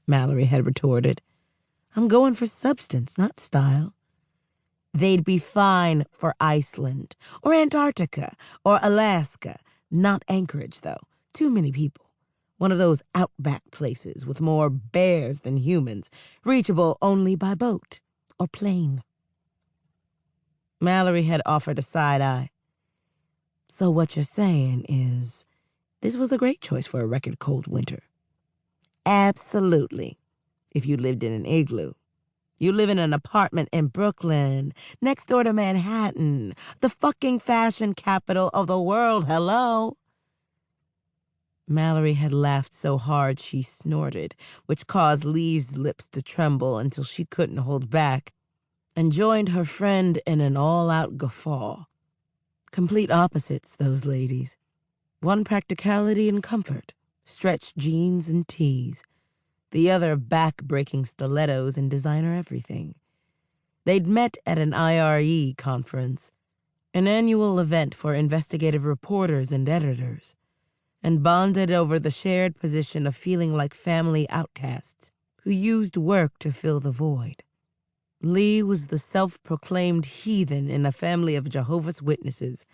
Mallory had retorted. I'm going for substance, not style. They'd be fine for Iceland, or Antarctica, or Alaska. Not Anchorage, though. Too many people. One of those outback places with more bears than humans, reachable only by boat or plane. Mallory had offered a side eye. So what you're saying is, this was a great choice for a record cold winter. Absolutely. If you lived in an igloo. You live in an apartment in Brooklyn, next door to Manhattan, the fucking fashion capital of the world, hello? Mallory had laughed so hard she snorted, which caused Leigh's lips to tremble until she couldn't hold back, and joined her friend in an all-out guffaw. Complete opposites, those ladies. One practicality and comfort, stretched jeans and tees. The other back-breaking stilettos and designer everything. They'd met at an IRE conference, an annual event for investigative reporters and editors, and bonded over the shared position of feeling like family outcasts who used work to fill the void. Leigh was the self-proclaimed heathen in a family of Jehovah's Witnesses,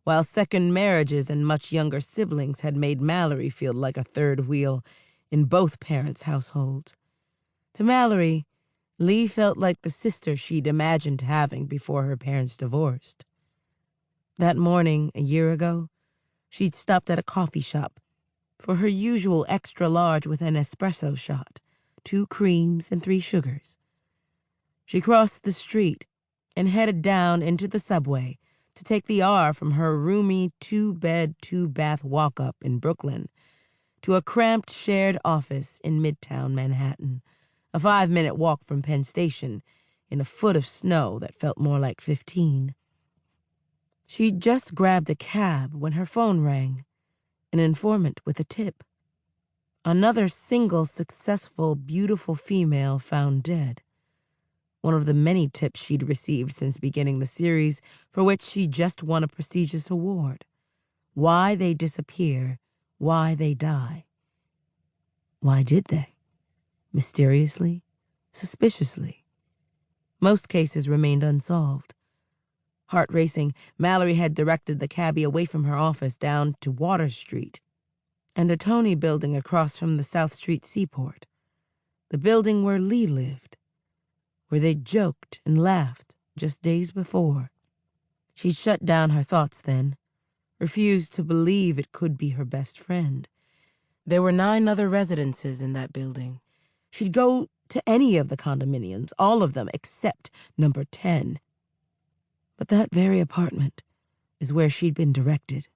while second marriages and much younger siblings had made Mallory feel like a third wheel in both parents' households. To Mallory, Leigh felt like the sister she'd imagined having before her parents divorced. That morning, a year ago, she'd stopped at a coffee shop for her usual extra large with an espresso shot, 2 creams and 3 sugars. She crossed the street and headed down into the subway to take the R from her roomy 2-bed, 2-bath walk-up in Brooklyn to a cramped shared office in Midtown Manhattan, a 5-minute walk from Penn Station in a foot of snow that felt more like 15. She'd just grabbed a cab when her phone rang, an informant with a tip. Another single, successful, beautiful female found dead. One of the many tips she'd received since beginning the series, for which she just won a prestigious award. Why they disappear, why they die. Why did they? Mysteriously, suspiciously. Most cases remained unsolved. Heart racing, Mallory had directed the cabbie away from her office down to Water Street and a Tony building across from the South Street Seaport, the building where Leigh lived, where they'd joked and laughed just days before. She'd shut down her thoughts then, refused to believe it could be her best friend. There were 9 other residences in that building. She'd go to any of the condominiums, all of them except number 10. But that very apartment is where she'd been directed.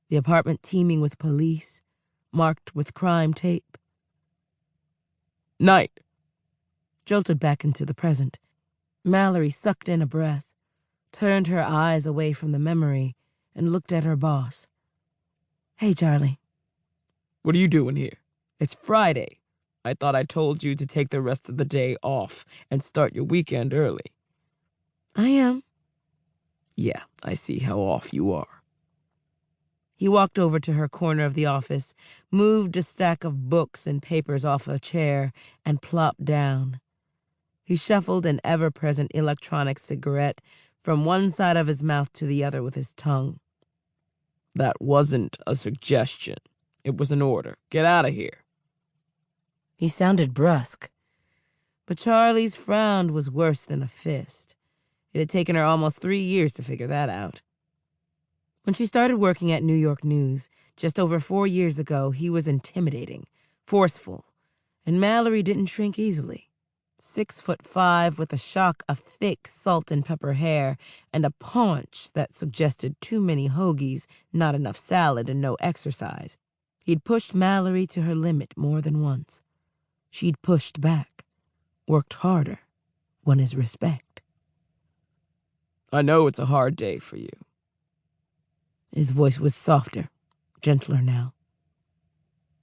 The apartment teeming with police, marked with crime tape. Knight jolted back into the present. Mallory sucked in a breath, turned her eyes away from the memory, and looked at her boss. Hey, Charlie. What are you doing here? It's Friday. I thought I told you to take the rest of the day off and start your weekend early. I am. Yeah, I see how off you are. He walked over to her corner of the office, moved a stack of books and papers off a chair, and plopped down. He shuffled an ever-present electronic cigarette from one side of his mouth to the other with his tongue. That wasn't a suggestion. It was an order. Get out of here. He sounded brusque, but Charlie's frown was worse than a fist. It had taken her almost 3 years to figure that out. When she started working at New York News, just over 4 years ago, he was intimidating, forceful, and Mallory didn't shrink easily. 6'5" with a shock of thick salt and pepper hair and a paunch that suggested too many hoagies, not enough salad, and no exercise. He'd pushed Mallory to her limit more than once. She'd pushed back, worked harder, won his respect. I know it's a hard day for you. His voice was softer, gentler now.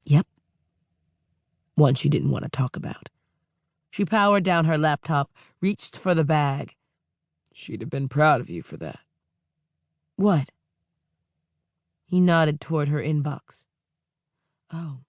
Yep. One she didn't want to talk about. She powered down her laptop, reached for the bag. She'd have been proud of you for that. What? He nodded toward her inbox. Oh.